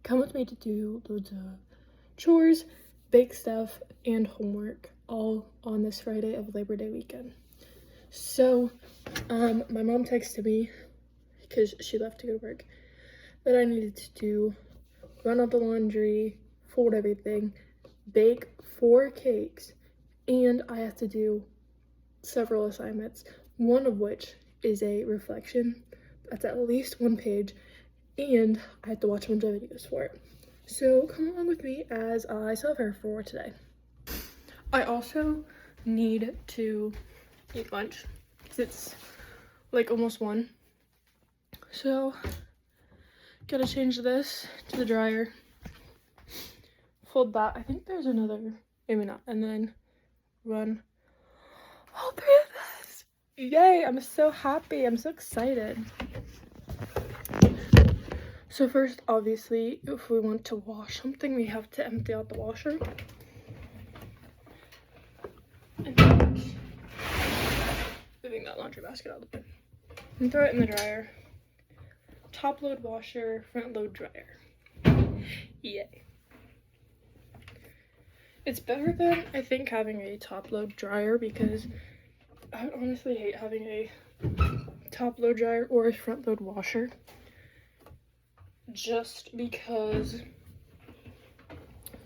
come with me to do loads of chores, bake stuff, and homework all on this Friday of Labor Day weekend. So, my mom texted me because she left to go to work that I needed to run out the laundry, fold everything, bake 4 cakes, and I have to do several assignments, one of which is a reflection that's at least 1 page, and I have to watch a bunch of videos for it. So come along with me as I self-care for today. I also need to eat lunch because it's like almost 1. So gotta change this to the dryer, fold that. I think there's another, maybe not, and then run all 3 of this. Yay, I'm so happy, I'm so excited. So first, obviously, if we want to wash something, we have to empty out the washer. And moving that laundry basket out of the bin. And throw it in the dryer. Top load washer, front load dryer. Yay. It's better than, I think, having a top load dryer because I honestly hate having a top load dryer or a front load washer. Just because,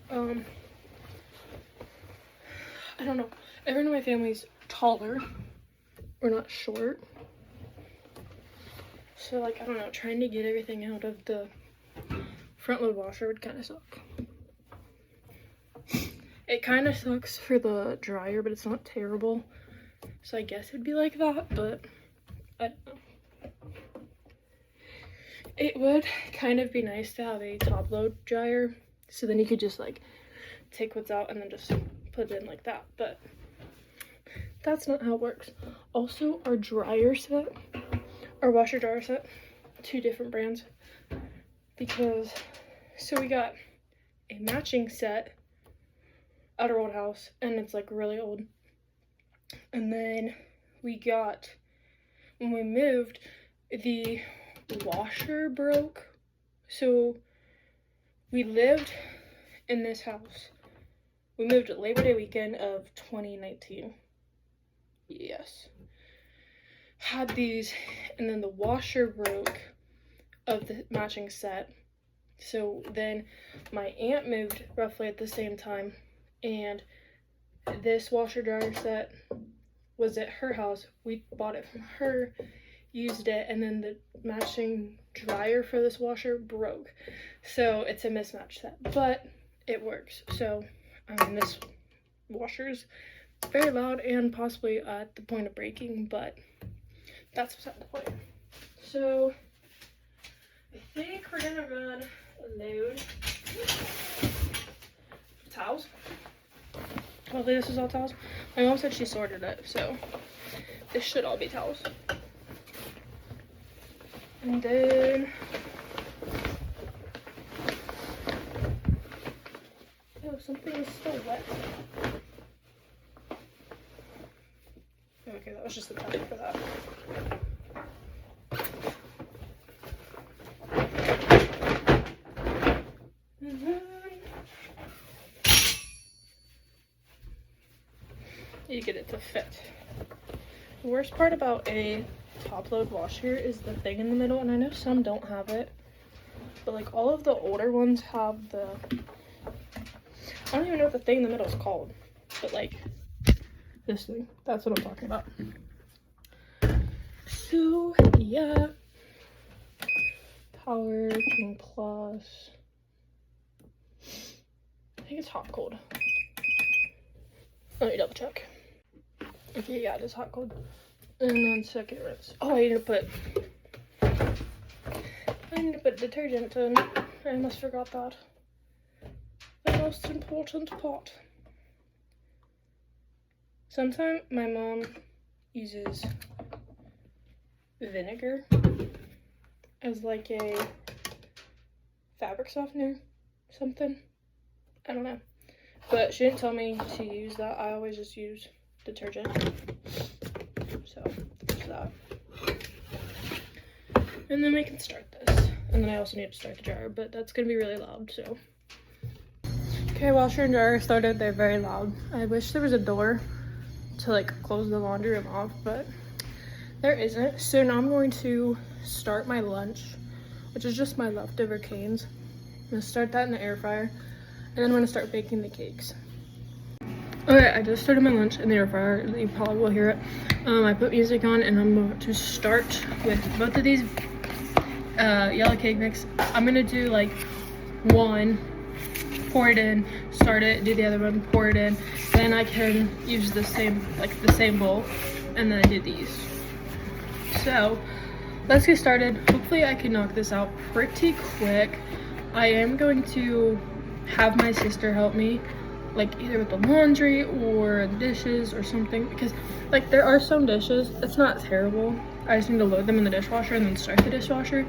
I don't know, everyone in my family's taller. We're not short. So, like, I don't know, trying to get everything out of the front load washer would kind of suck. It kind of sucks for the dryer, but it's not terrible. So I guess it'd be like that, but I don't know. It would kind of be nice to have a top load dryer, so then you could just like take what's out and then just put it in like that, but that's not how it works. Also, our dryer set, our washer dryer set, 2 different brands, because so we got a matching set at our old house, and it's like really old, and then we got, when we moved, the washer broke. So we lived in this house. We moved at Labor Day weekend of 2019. Yes. Had these, and then the washer broke of the matching set. So then my aunt moved roughly at the same time, and this washer dryer set was at her house. We bought it from her, used it, and then the matching dryer for this washer broke. So it's a mismatched set, but it works. So this washer's very loud and possibly at the point of breaking, but that's what's at the point. So I think we're gonna run a load of towels. Hopefully this is all towels. My mom said she sorted it, so this should all be towels. And then, oh, something is still wet. Okay, that was just the time for that. And then, you get it to fit. The worst part about a top load washer is the thing in the middle, and I know some don't have it, but like all of the older ones have the, I don't even know what the thing in the middle is called, but like this thing, that's what I'm talking about. So yeah, Power King Plus, I think it's hot cold. Let me double check. Okay, yeah, it is hot cold. And then second rinse. Oh, I need to put detergent in. I almost forgot that. The most important part. Sometimes my mom uses vinegar as like a fabric softener, something. I don't know. But she didn't tell me to use that. I always just use detergent. So there's that. And then we can start this. And then I also need to start the dryer, but that's gonna be really loud, so. Okay, washer and dryer started. They're very loud. I wish there was a door to like close the laundry room off, but there isn't. So now I'm going to start my lunch, which is just my leftover canes. I'm gonna start that in the air fryer, and then I'm gonna start baking the cakes. Okay, I just started my lunch in the air fryer. You probably will hear it. I put music on, and I'm going to start with both of these yellow cake mix. I'm gonna do like one, pour it in, start it, do the other one, pour it in. Then I can use the same bowl, and then I do these. So let's get started. Hopefully I can knock this out pretty quick. I am going to have my sister help me, like either with the laundry or the dishes or something, because like there are some dishes, it's not terrible. I just need to load them in the dishwasher and then start the dishwasher,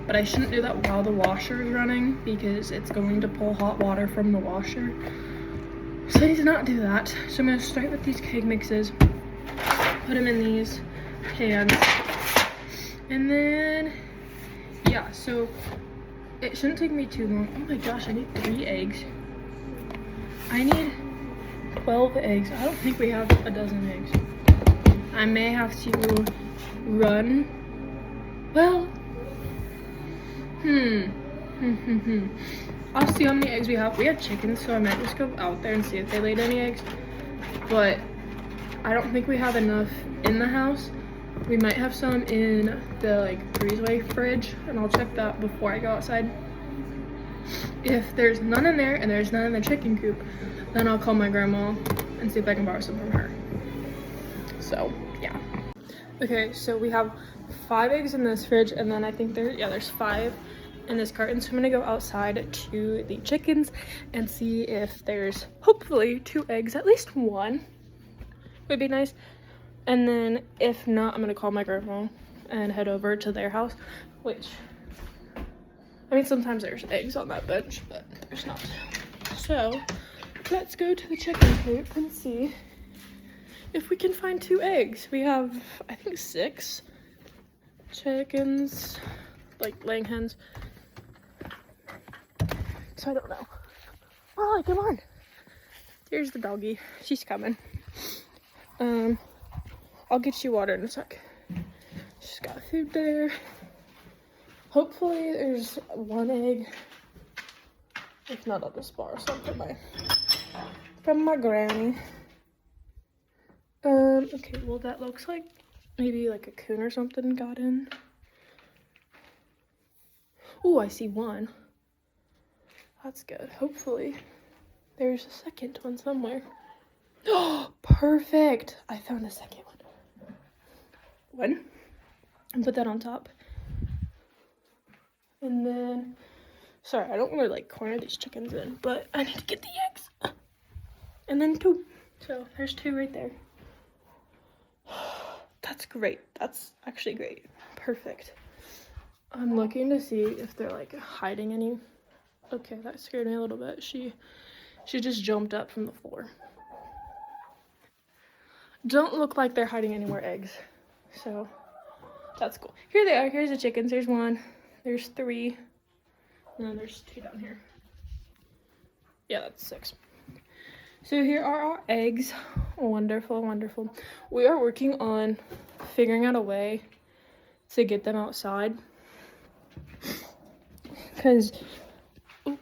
but I shouldn't do that while the washer is running because it's going to pull hot water from the washer. So I need to not do that. So I'm going to start with these cake mixes, put them in these pans, and then yeah, so it shouldn't take me too long. Oh my gosh, I need 3 eggs. I need 12 eggs. I don't think we have a dozen eggs. I may have to run. Well, I'll see how many eggs we have. We have chickens, so I might just go out there and see if they laid any eggs. But I don't think we have enough in the house. We might have some in the like breezeway fridge, and I'll check that before I go outside. If there's none in there and there's none in the chicken coop, then I'll call my grandma and see if I can borrow some from her. So yeah. Okay, so we have 5 eggs in this fridge, and then I think there's 5 in this carton. So I'm gonna go outside to the chickens and see if there's hopefully 2 eggs, at least 1 would be nice. And then if not, I'm gonna call my grandma and head over to their house, which, I mean, sometimes there's eggs on that bench, but there's not. So let's go to the chicken coop and see if we can find 2 eggs. We have, I think, 6 chickens, like laying hens. So I don't know. Molly, come on. Here's the doggy. She's coming. I'll get you water in a sec. She's got food there. Hopefully there's 1 egg. If not, I'll just borrow some from my granny. Okay, well that looks like maybe like a coon or something got in. Oh, I see 1. That's good. Hopefully there's a second one somewhere. Oh, perfect. I found a second one. And put that on top. And then, sorry, I don't want to like corner these chickens in, but I need to get the eggs. And then 2. So there's 2 right there. That's great. That's actually great. Perfect. I'm looking to see if they're like hiding any. Okay, that scared me a little bit. She just jumped up from the floor. Don't look like they're hiding any more eggs. So that's cool. Here they are. Here's the chickens. There's 1. There's 3. And then there's 2 down here. Yeah, that's 6. So here are our eggs. Wonderful, wonderful. We are working on figuring out a way to get them outside. Because they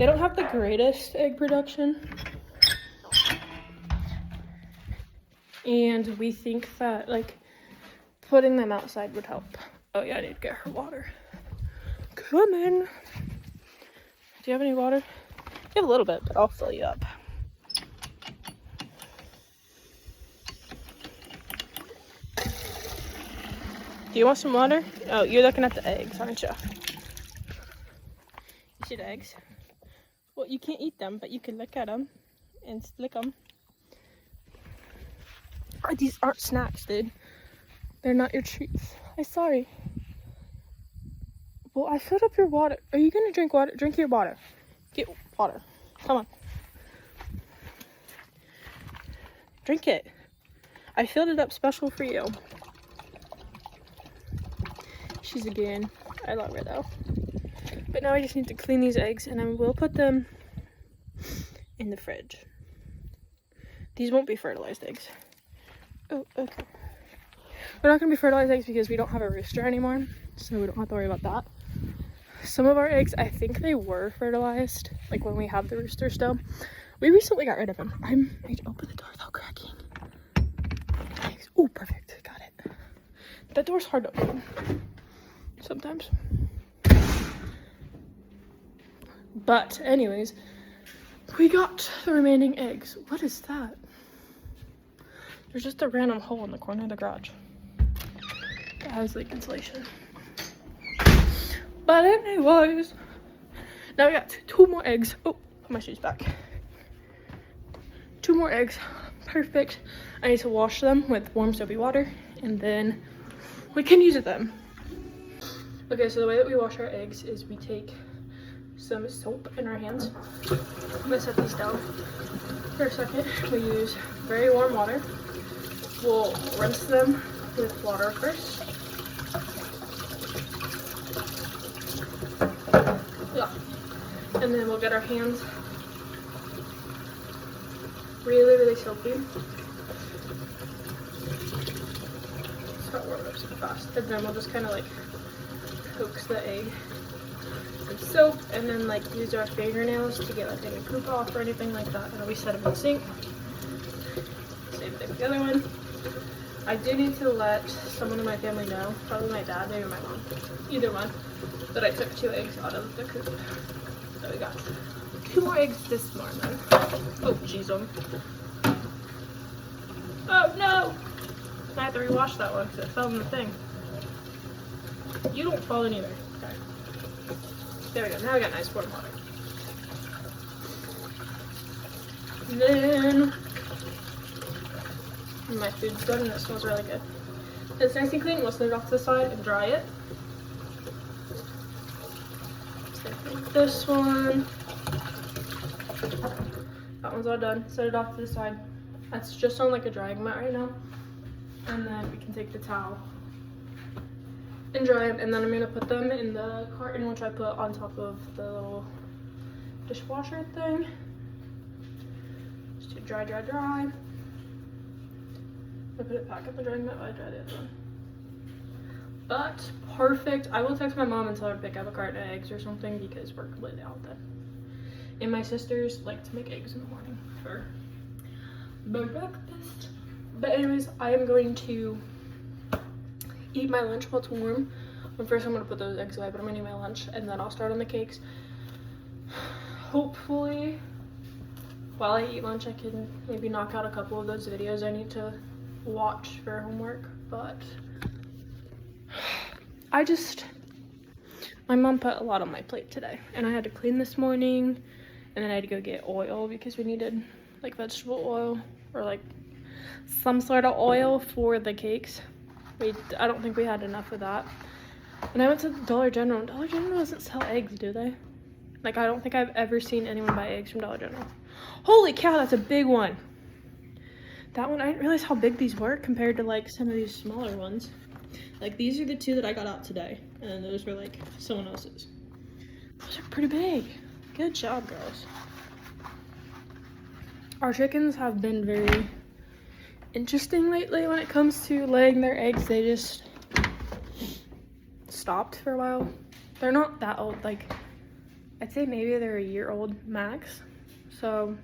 don't have the greatest egg production. And we think that like putting them outside would help. Oh yeah, I need to get her water. Come in. Do you have any water? You have a little bit, but I'll fill you up. Do you want some water? Oh, you're looking at the eggs, aren't you? You see the eggs? Well, you can't eat them, but you can look at them and lick them. Oh, these aren't snacks, dude. They're not your treats. I'm sorry. Well, I filled up your water. Are you gonna drink water? Drink your water. Get water. Come on. Drink it. I filled it up special for you. She's a goon. I love her though. But now I just need to clean these eggs, and I will put them in the fridge. These won't be fertilized eggs. Oh, okay. We're not going to be fertilized eggs because we don't have a rooster anymore, so we don't have to worry about that. Some of our eggs, I think they were fertilized, like when we have the rooster still. We recently got rid of him. I need to open the door without cracking. Oh, perfect. Got it. That door's hard to open sometimes. But anyways, we got the remaining eggs. What is that? There's just a random hole in the corner of the garage that has like insulation. But anyways, now we got 2 more eggs. Oh, put my shoes back. 2 more eggs. Perfect. I need to wash them with warm soapy water, and then we can use them. Okay, so the way that we wash our eggs is we take some soap in our hands. I'm gonna set these down for a second. We use very warm water. We'll rinse them with water first. Yeah. And then we'll get our hands really, really soapy. It's not warmed up super fast. And then we'll just kind of like coax the egg in soap, and then like use our fingernails to get like any poop off or anything like that. And then we set them in the sink. Same thing with the other one. I do need to let someone in my family know, probably my dad, maybe my mom, either one, that I took 2 eggs out of the coop. So we got 2 more eggs this morning. Oh, jeez. Oh no! I have to rewash that one because it fell in the thing. You don't fall in either. Okay. There we go. Now I got nice warm water. And then my food's done, and it smells really good. It's nice and clean. We'll set it off to the side and dry it. Same thing with this one. That one's all done. Set it off to the side. That's just on like a drying mat right now. And then we can take the towel and dry them. And then I'm gonna put them in the carton, which I put on top of the little dishwasher thing. Just to dry. I put it back up the drying mat while I dry the other one. But perfect. I will text my mom and tell her to pick up a carton of eggs or something because we're completely out then. And my sisters like to make eggs in the morning for breakfast. But anyways, I am going to eat my lunch while it's warm. But first I'm going to put those eggs away, but I'm going to eat my lunch and then I'll start on the cakes. Hopefully, while I eat lunch, I can maybe knock out a couple of those videos I need to watch for homework. But my mom put a lot on my plate today, and I had to clean this morning, and then I had to go get oil because we needed like vegetable oil or like some sort of oil for the cakes. I don't think we had enough of that. And I went to Dollar General. Dollar General doesn't sell eggs, do they? Like, I don't think I've ever seen anyone buy eggs from Dollar General. Holy cow, that's a big one. That one, I didn't realize how big these were compared to like some of these smaller ones. Like, these are the 2 that I got out today, and then those were like someone else's. Those are pretty big. Good job, girls. Our chickens have been very interesting lately when it comes to laying their eggs. They just stopped for a while. They're not that old, like I'd say maybe they're a year old max. So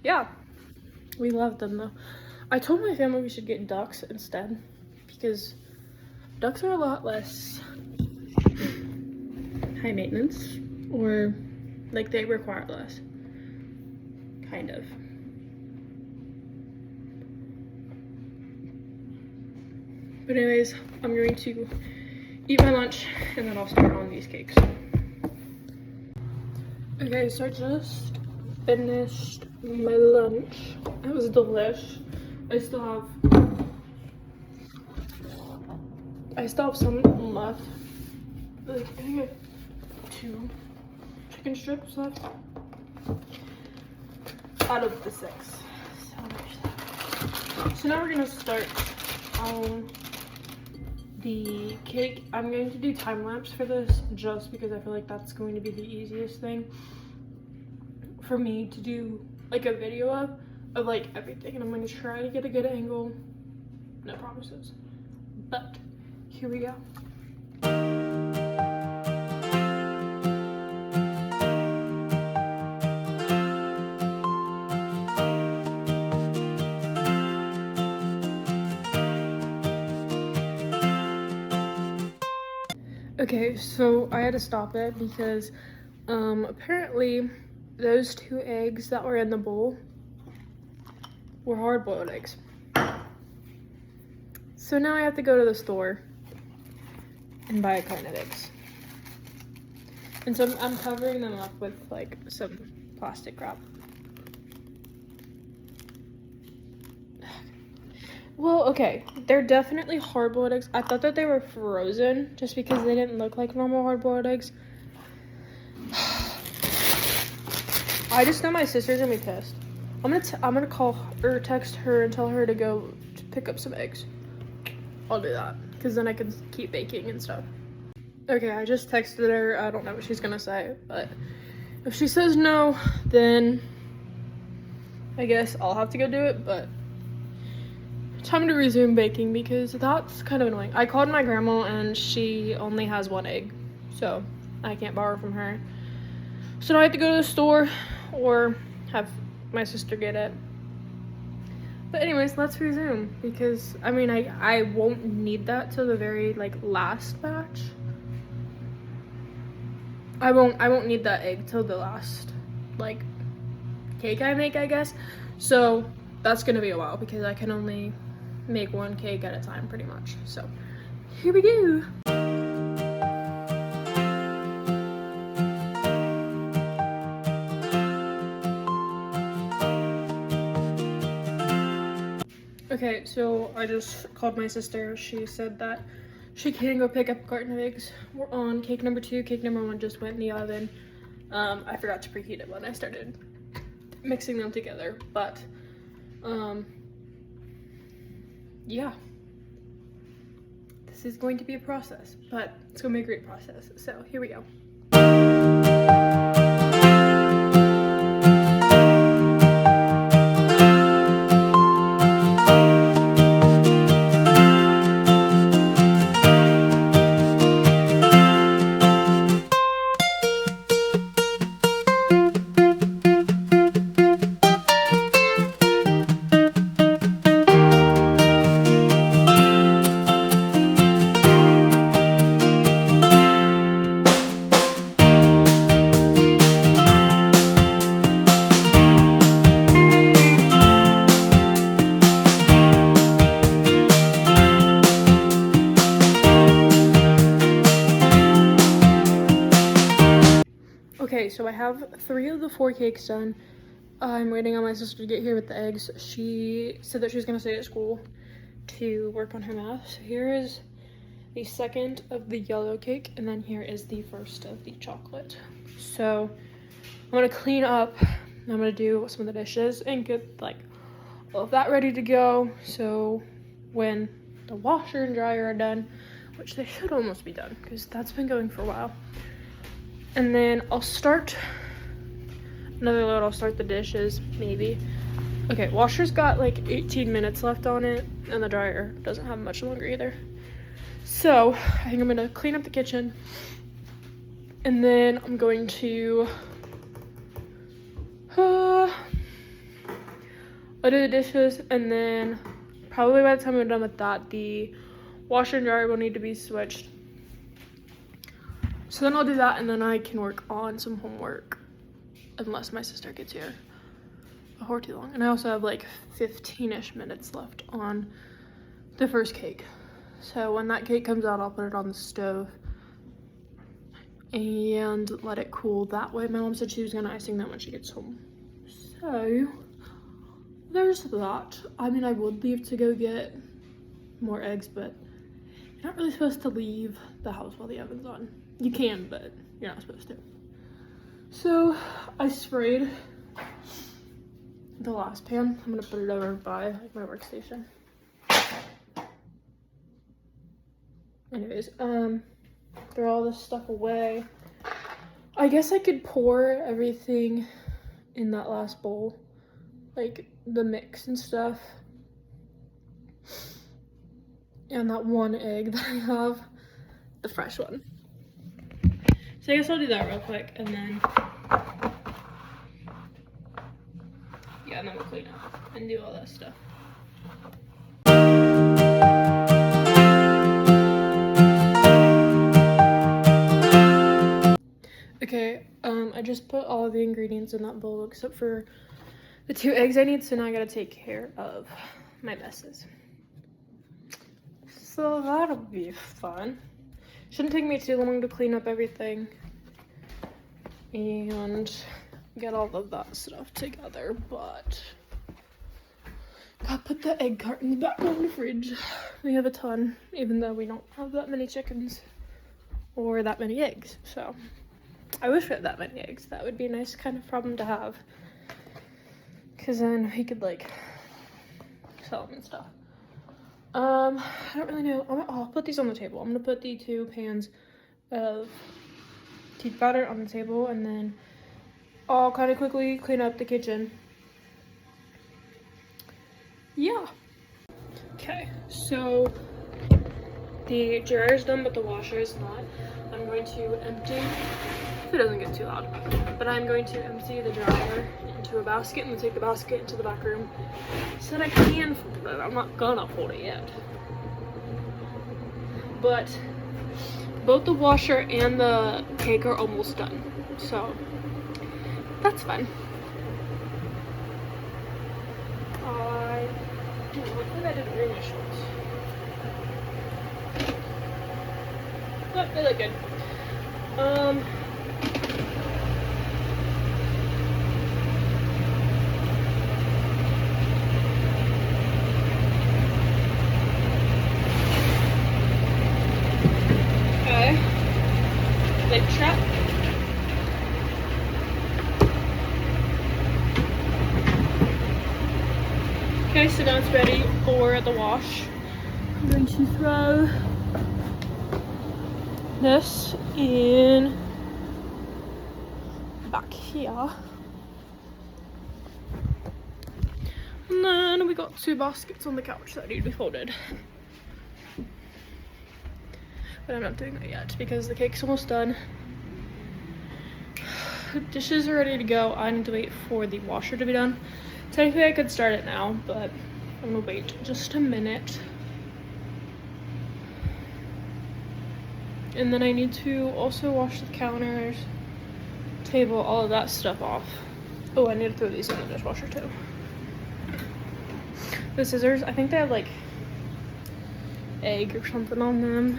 yeah, we love them though. I told my family we should get ducks instead because ducks are a lot less high maintenance, or like they require less, kind of. But anyways, I'm going to eat my lunch and then I'll start on these cakes. Okay, so I just finished my lunch. It was delish. I still have some left. Like, I think I have 2 chicken strips left out of the 6. So now we're gonna start on the cake. I'm going to do time lapse for this just because I feel like that's going to be the easiest thing for me to do like a video of like everything, and I'm going to try to get a good angle. No promises, but here we go. Okay, so I had to stop it because apparently those 2 eggs that were in the bowl were hard-boiled eggs. So now I have to go to the store and buy a carton of eggs. And so I'm covering them up with like some plastic wrap. Well, okay, they're definitely hard-boiled eggs. I thought that they were frozen just because they didn't look like normal hard-boiled eggs. I just know my sister's gonna be pissed. I'm gonna call or text her and tell her to go to pick up some eggs. I'll do that because then I can keep baking and stuff. Okay, I just texted her. I don't know what she's gonna say, but if she says no, then I guess I'll have to go do it. But time to resume baking because that's kind of annoying. I called my grandma and she only has 1 egg, so I can't borrow from her. So now I have to go to the store or have my sister get it. But anyways, let's resume because I mean I won't need that till the very like last batch. I won't need that egg till the last like cake I make, I guess. So that's gonna be a while because I can only make 1 cake at a time pretty much. So here we go. Okay, so I just called my sister. She said that she can go pick up a carton of eggs. We're on cake number 2. Cake number 1 just went in the oven. I forgot to preheat it when I started mixing them together, but yeah, this is going to be a process, but it's gonna be a great process. So here we go. Okay, so I have 3 of the 4 cakes done. I'm waiting on my sister to get here with the eggs. She said that she was gonna stay at school to work on her math. So here is the 2nd of the yellow cake, and then here is the 1st of the chocolate. So I'm gonna clean up. I'm gonna do some of the dishes and get like all of that ready to go. So when the washer and dryer are done, which they should almost be done because that's been going for a while. And then I'll start another load. I'll start the dishes, maybe. Okay, washer's got like 18 minutes left on it, and the dryer doesn't have much longer either. So I think I'm gonna clean up the kitchen, and then I'm going to I'll do the dishes, and then probably by the time I'm done with that, the washer and dryer will need to be switched. So then I'll do that, and then I can work on some homework, unless my sister gets here before too long. And I also have like 15-ish minutes left on the 1st cake. So when that cake comes out, I'll put it on the stove and let it cool that way. My mom said she was gonna icing that when she gets home. So there's that. I mean, I would leave to go get more eggs, but you're not really supposed to leave the house while the oven's on. You can, but you're not supposed to. So I sprayed the last pan. I'm gonna put it over by like my workstation. Anyways, throw all this stuff away. I guess I could pour everything in that last bowl, like the mix and stuff. And that one egg that I have, the fresh one. So I guess I'll do that real quick, and then yeah, and then we'll clean up and do all that stuff. Okay, I just put all the ingredients in that bowl except for the 2 eggs I need, so now I gotta take care of my messes. So that'll be fun. Shouldn't take me too long to clean up everything and get all of that stuff together, but gotta put the egg carton back on the fridge. We have a ton, even though we don't have that many chickens or that many eggs, so I wish we had that many eggs. That would be a nice kind of problem to have, because then we could like sell them and stuff. I don't really know. I'll put these on the table. I'm gonna put the 2 pans of teeth powder on the table, and then I'll kind of quickly clean up the kitchen. Yeah. Okay, so the dryer is done, but the washer is not. I'm going to empty, if it doesn't get too loud, but I'm going to empty the dryer into a basket and then take the basket into the back room so that I can fold it. I'm not gonna fold it yet. But both the washer and the cake are almost done, so that's fun. I think I didn't bring my shorts. But they look good. Okay. Lip trap. Okay, so now it's ready for the wash. I'm going to throw this in back here. And then we got 2 baskets on the couch that need to be folded. But I'm not doing that yet because the cake's almost done. The dishes are ready to go. I need to wait for the washer to be done. Technically I could start it now, but I'm gonna wait just a minute. And then I need to also wash the counters, table, all of that stuff off. Oh, I need to throw these in the dishwasher too. The scissors, I think they have like egg or something on them,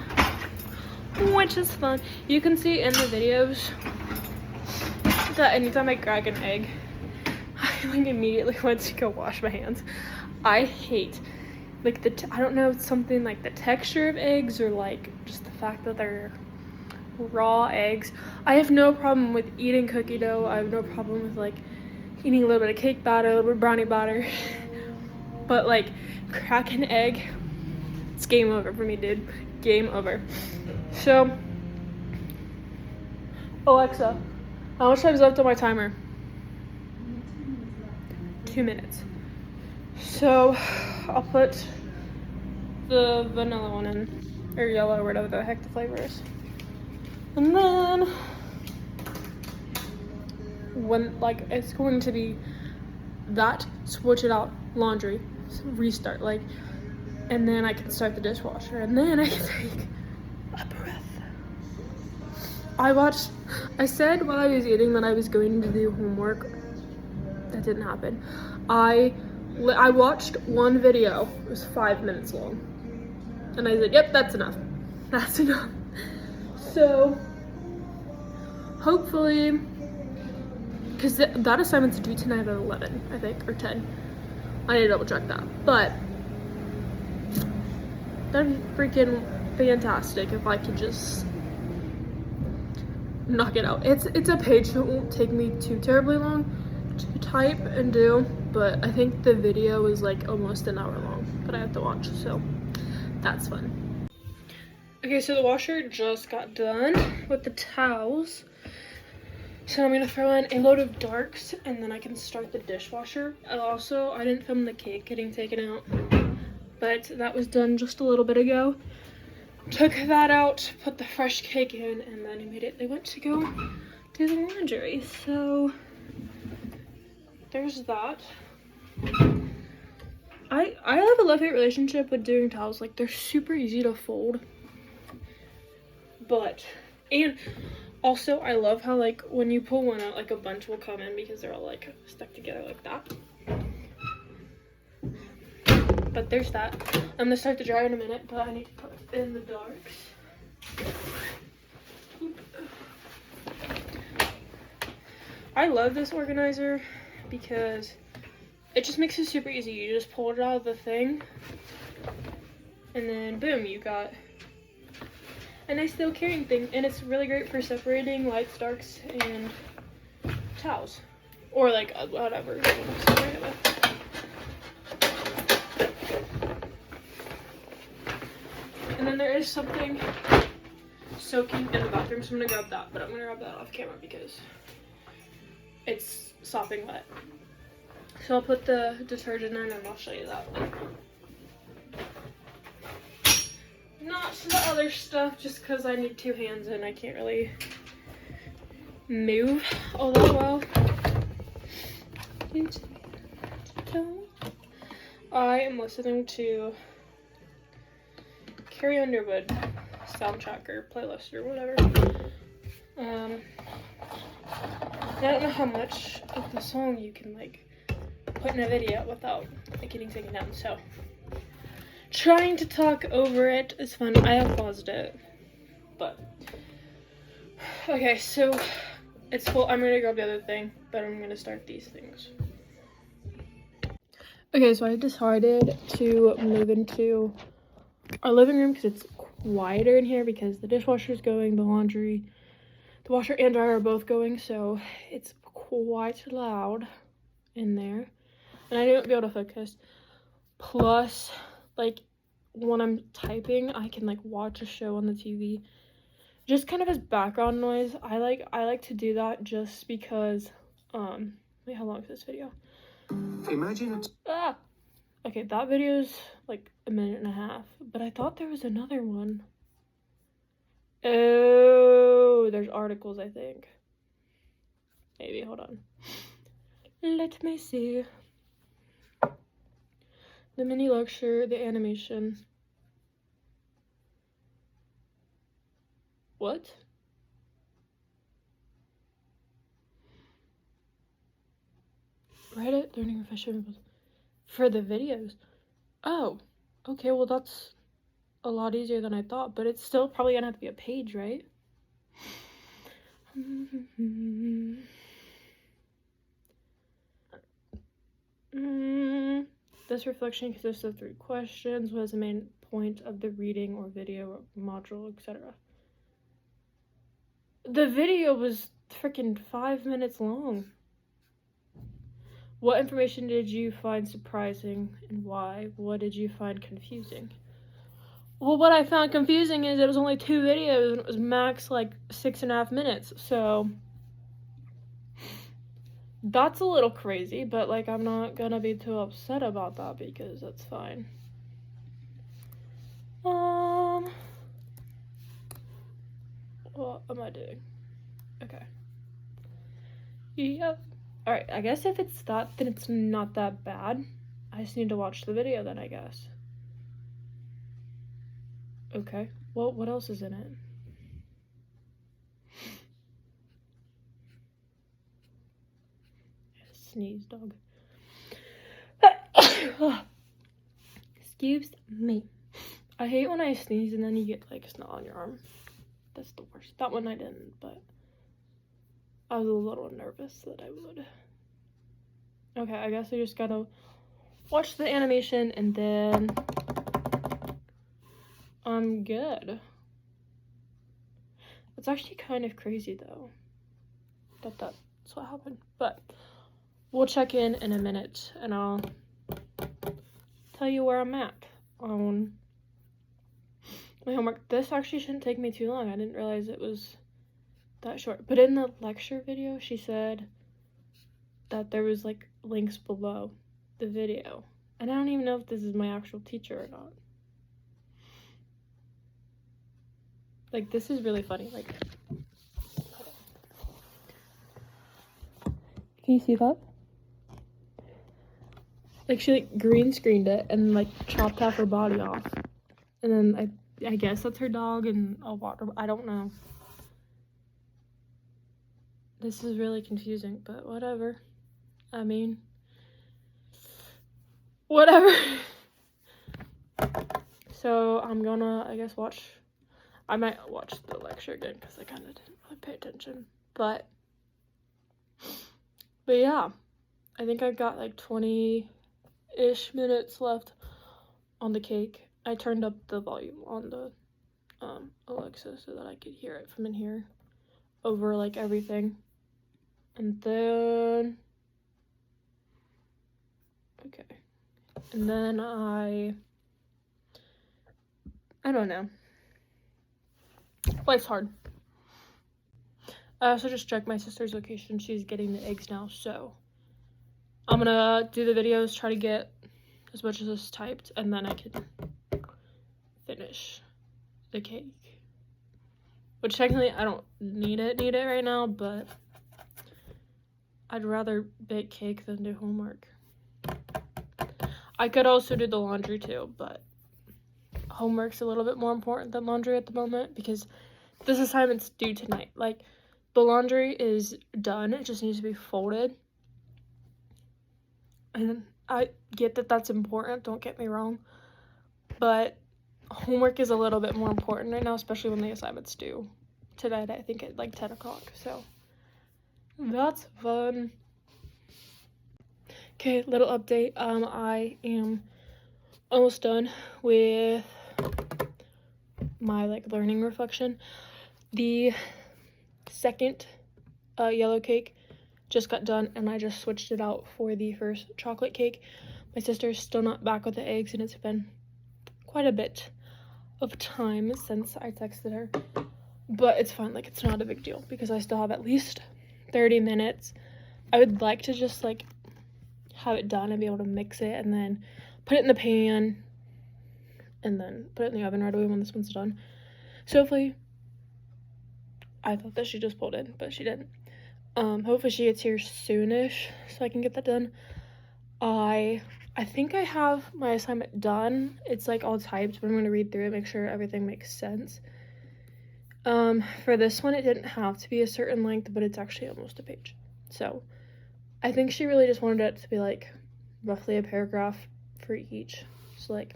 which is fun. You can see in the videos that anytime I crack an egg, I like immediately want to go wash my hands. I hate like I don't know, it's something like the texture of eggs or like just the fact that they're raw eggs. I have no problem with eating cookie dough. I have no problem with like eating a little bit of cake batter, a little bit of brownie batter. But like crack an egg, it's game over for me, dude. Game over. So Alexa, how much time is left on my timer? 2 minutes. So I'll put the vanilla one in, or yellow, or whatever the heck the flavor is. And then when like it's going to be that, switch it out, laundry, restart, like, and then I can start the dishwasher, and then I can take a breath. I said while I was eating that I was going to do homework. That didn't happen. I watched one video. It was 5 minutes long. And I said, yep, that's enough. That's enough. So, hopefully, because that assignment's due tonight at 11, I think, or 10. I need to double check that. But, that'd be freaking fantastic if I could just knock it out. It's a page that won't take me too terribly long to type and do, but I think the video is like almost an hour long that I have to watch, so that's fun. Okay, so the washer just got done with the towels. So I'm gonna throw in a load of darks and then I can start the dishwasher. And also, I didn't film the cake getting taken out, but that was done just a little bit ago. Took that out, put the fresh cake in, and then immediately went to go do the laundry. So there's that. I have a love-hate relationship with doing towels. Like, they're super easy to fold. And also, I love how, like, when you pull one out, like, a bunch will come in because they're all, like, stuck together like that. But there's that. I'm gonna start the dryer in a minute, but I need to put in the darks. I love this organizer because it just makes it super easy. You just pull it out of the thing, and then boom, you got a nice little carrying thing. And it's really great for separating lights, darks, and towels, or like whatever you want to separate it with. And then there is something soaking in the bathroom, so I'm gonna grab that, but I'm gonna grab that off camera because it's sopping wet. So I'll put the detergent in and I'll show you that. Not the other stuff, just because I need two hands and I can't really move all that well. I am listening to Carrie Underwood soundtrack or playlist or whatever. I don't know how much of the song you can like put in a video without like getting taken down, so trying to talk over it is fun. I have paused it, but okay, so it's full. I'm gonna grab the other thing, but I'm gonna start these things. Okay, so I decided to move into our living room because it's quieter in here because the dishwasher's going, the washer and dryer are both going, so it's quite loud in there. And I didn't be able to focus. Plus, like, when I'm typing, I can, like, watch a show on the TV. Just kind of as background noise. I like to do that just because, wait, how long is this video? Imagine it's... Okay, that video's, like, a minute and a half. But I thought there was another one. Oh, there's articles, I think. Maybe, hold on. Let me see. The mini lecture, the animation. What? Reddit learning professional for the videos. Oh, okay, well that's a lot easier than I thought, but it's still probably gonna have to be a page, right? This reflection consists of 3 questions. What is the main point of the reading or video module, etc.? The video was freaking 5 minutes long. What information did you find surprising and why? What did you find confusing? Well, what I found confusing is it was only 2 videos and it was max like 6.5 minutes, so that's a little crazy, but like I'm not gonna be too upset about that because that's fine. What am I doing? Okay. Yep. Alright, I guess if it's that, then it's not that bad. I just need to watch the video then, I guess. Okay. Well, what else is in it? Sneeze, dog. Excuse me. I hate when I sneeze and then you get like snot on your arm. That's the worst. That one I didn't, but I was a little nervous that I would. Okay, I guess I just gotta watch the animation and then I'm good. It's actually kind of crazy though that that's what happened, but we'll check in a minute and I'll tell you where I'm at on my homework. This actually shouldn't take me too long. I didn't realize it was that short. But in the lecture video, she said that there was like links below the video. And I don't even know if this is my actual teacher or not. Like, this is really funny. Like, can you see that? Like, she like green screened it and like chopped half her body off. And then I guess that's her dog and a water. I don't know. This is really confusing, but whatever. I mean, whatever. So I'm gonna, I guess, I might watch the lecture again because I kind of didn't really pay attention. But yeah, I think I've got like 20-ish minutes left on the cake. I turned up the volume on the Alexa so that I could hear it from in here over like everything. And then, okay. And then I don't know. Life's hard. I also just checked my sister's location. She's getting the eggs now, so I'm gonna do the videos, try to get as much of this typed, and then I can finish the cake. Which technically I don't need it right now, but I'd rather bake cake than do homework. I could also do the laundry too, but homework's a little bit more important than laundry at the moment because this assignment's due tonight. Like, the laundry is done, it just needs to be folded. And I get that that's important, don't get me wrong, but homework is a little bit more important right now, especially when the assignment's due tonight, I think at like 10 o'clock, so that's fun. Okay, little update. I am almost done with my like learning reflection. The second yellow cake just got done, and I just switched it out for the first chocolate cake. My sister's still not back with the eggs, and it's been quite a bit of time since I texted her, but it's fine. Like, it's not a big deal because I still have at least 30 minutes. I would like to just like have it done and be able to mix it and then put it in the pan and then put it in the oven right away when this one's done. So hopefully, I thought that she just pulled in, but she didn't. Hopefully she gets here soonish so I can get that done. I think I have my assignment done. It's like all typed, but I'm going to read through it, make sure everything makes sense. For this one, it didn't have to be a certain length, but it's actually almost a page. So I think she really just wanted it to be like roughly a paragraph for each. So like,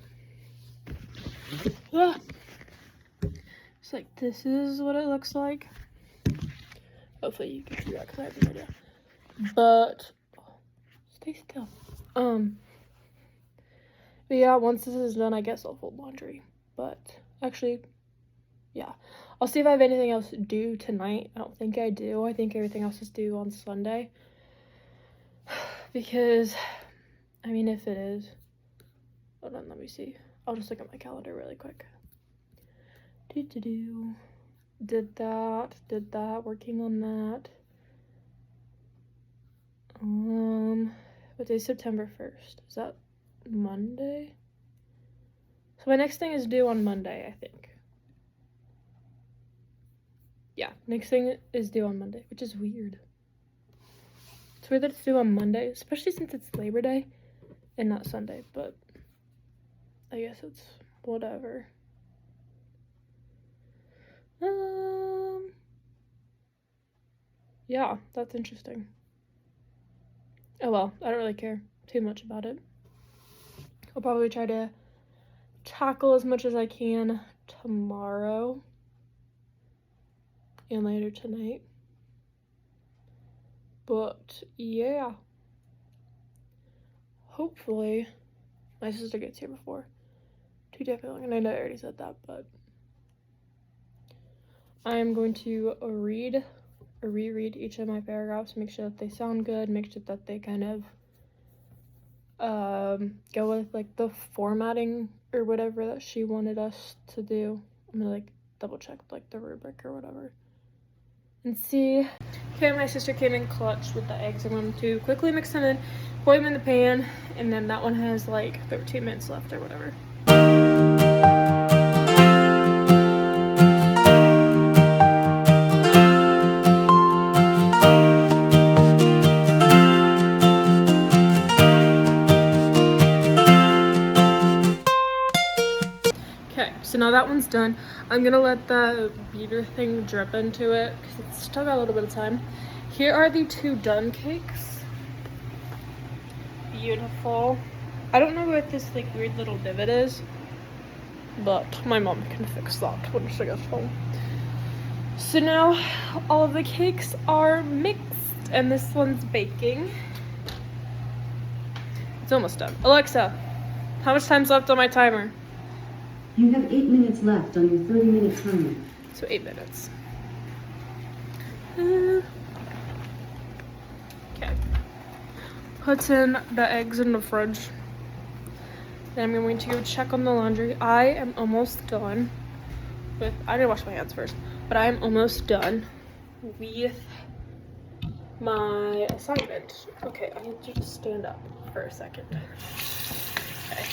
it's like, this is what it looks like. Hopefully you can see that because I have no idea. But stay still. But yeah, once this is done, I guess I'll fold laundry. But actually, yeah, I'll see if I have anything else due tonight. I don't think I do. I think everything else is due on Sunday. Because, I mean, if it is, hold on, let me see. I'll just look at my calendar really quick. Did that, working on that. What day is September 1st? Is that Monday? So my next thing is due on Monday, I think. Yeah, next thing is due on Monday, which is weird. It's weird that it's due on Monday, especially since it's Labor Day and not Sunday, but I guess it's whatever. Yeah, that's interesting. Oh well, I don't really care too much about it. I'll probably try to tackle as much as I can tomorrow and later tonight. But yeah, hopefully my sister gets here before too definitely long. And I know I already said that, but I'm going to reread each of my paragraphs, make sure that they sound good, make sure that they kind of go with like the formatting or whatever that she wanted us to do. I'm gonna like double check like the rubric or whatever and see. Okay, my sister came in clutch with the eggs. I'm going to quickly mix them in, pour them in the pan, and then that one has like 13 minutes left or whatever. Okay, so now that one's done. I'm gonna let the beater thing drip into it because it's still got a little bit of time. Here are the 2 done cakes. Beautiful. I don't know what this like weird little divot is, but my mom can fix that when she gets home. So now all of the cakes are mixed and this one's baking. It's almost done. Alexa, how much time's left on my timer? You have 8 minutes left on your 30-minute timer. So 8 minutes. Okay. Put in the eggs in the fridge. Then I'm going to go check on the laundry. I am almost done with, I didn't wash my hands first, but I am almost done with my assignment. Okay, I need to just stand up for a second. Okay.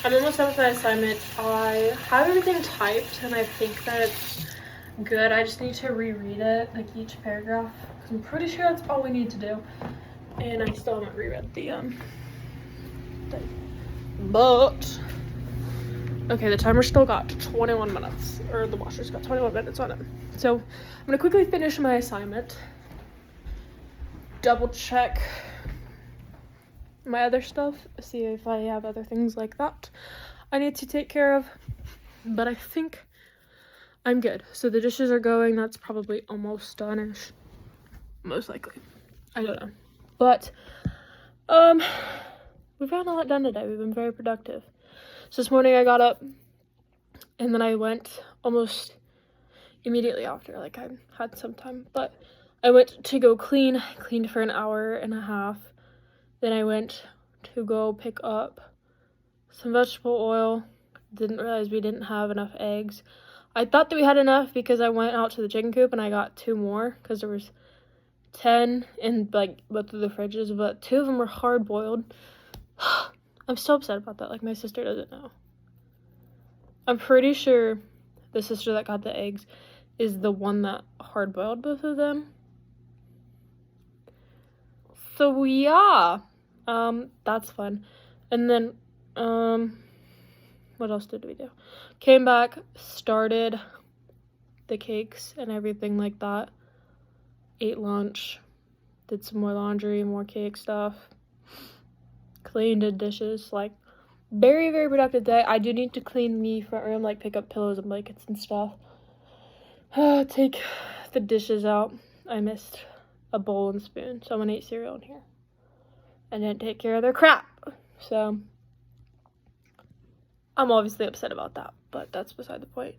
I'm almost done with my assignment. I have everything typed and I think that it's good. I just need to reread it, like each paragraph. I'm pretty sure that's all we need to do. And I still haven't reread the thing. But okay, the timer still got 21 minutes, or the washer's got 21 minutes on it. So I'm gonna quickly finish my assignment, double check my other stuff, see if I have other things like that I need to take care of, but I think I'm good. So the dishes are going. That's probably almost done-ish, most likely. I don't know, but we've gotten a lot done today. We've been very productive. So this morning I got up and then I went almost immediately after, like I had some time, but I went to go cleaned for an hour and a half. Then I went to go pick up some vegetable oil. Didn't realize we didn't have enough eggs. I thought that we had enough because I went out to the chicken coop and I got 2 more because there was 10 in like both of the fridges, but 2 of them were hard boiled. I'm so upset about that. Like my sister doesn't know. I'm pretty sure the sister that got the eggs is the one that hard boiled both of them. So yeah, that's fun. And then what else did we do? Came back, started the cakes and everything like that. Ate lunch, did some more laundry, more cake stuff, cleaned the dishes. Like very, very productive day. I do need to clean the front room, like pick up pillows and blankets and stuff. Take the dishes out. I missed a bowl and spoon. Someone ate cereal in here. I didn't take care of their crap. So I'm obviously upset about that, but that's beside the point.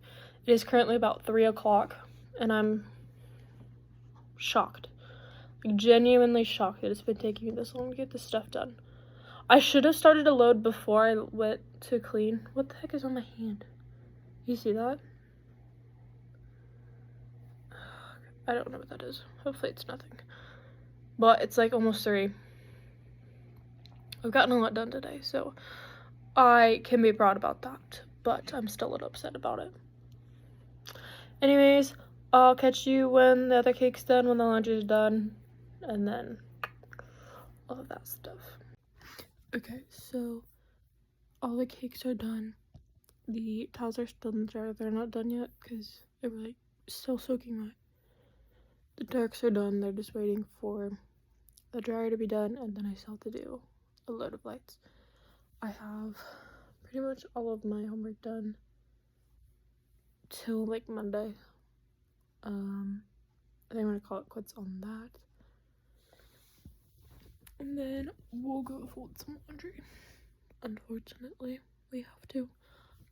It is currently about 3 o'clock and I'm shocked. Like genuinely shocked that it's been taking me this long to get this stuff done. I should have started a load before I went to clean. What the heck is on my hand? You see that? I don't know what that is. Hopefully it's nothing. But it's like almost 3. I've gotten a lot done today, so I can be proud about that. But I'm still a little upset about it. Anyways, I'll catch you when the other cake's done, when the laundry's done, and then all of that stuff. Okay, so all the cakes are done. The towels are still in the dryer. They're not done yet because they were like still soaking wet. The darks are done. They're just waiting for the dryer to be done, and then I still have to do a load of lights. I have pretty much all of my homework done till like Monday. I think I'm gonna call it quits on that. And then we'll go fold some laundry. Unfortunately, we have to.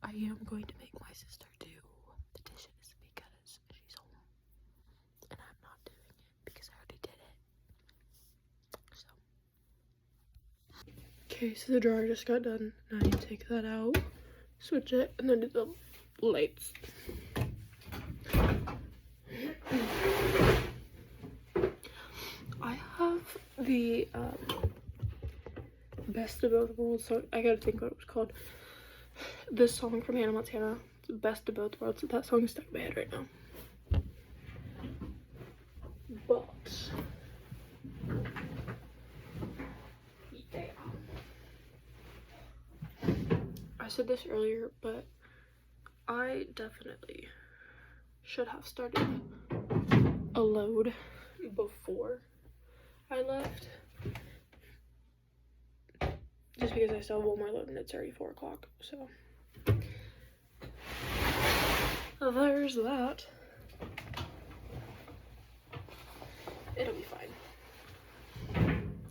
I am going to make my sister do the dishes because she's home. And I'm not doing it because I already did it. So. Okay, so the dryer just got done. Now I need to take that out, switch it, and then do lights. I have the Best of Both Worlds song. I gotta think what it was called. This song from Hannah Montana. It's Best of Both Worlds. That song is stuck in my head right now. But yeah. I said this earlier, but I definitely should have started a load before I left. Just because I still have one more load and it's already 4 o'clock, so there's that. It'll be fine.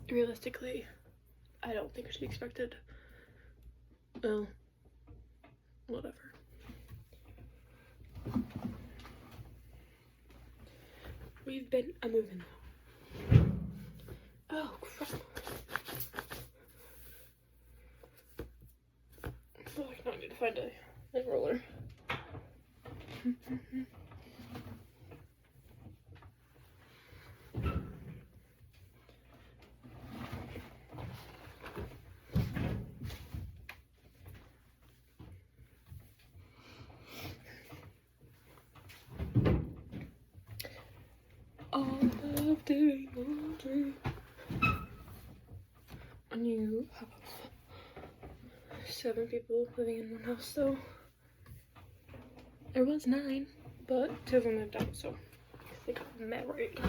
Realistically, I don't think I should be expected. Well, whatever. We've been moving now. Oh crap. Oh, I need to find a roller. I love doing laundry. And you have 7 people living in one house, so there was 9, but 2 of them moved out, so they got married.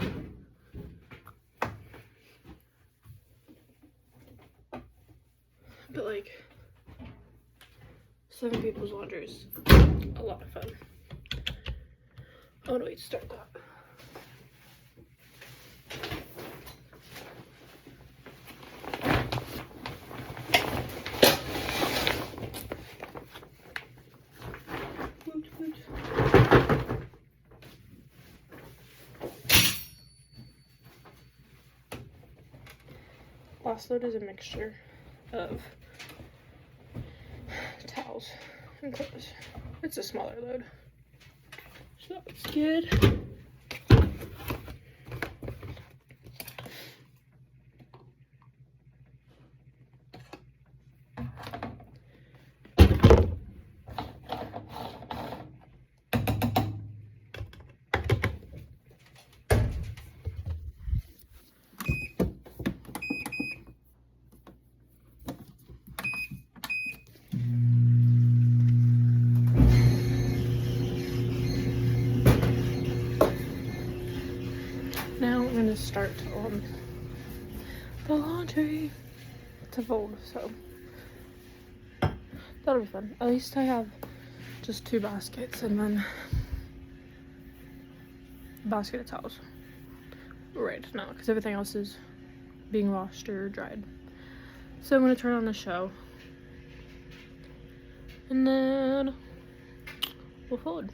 But like 7 people's laundry is a lot of fun. Oh no, wait, start that. Last load is a mixture of towels and clothes. It's a smaller load, so that's good. Now I'm gonna start on the laundry to fold, so that'll be fun. At least I have just 2 baskets and then a basket of towels right now because everything else is being washed or dried. So I'm gonna turn on the show and then we'll fold.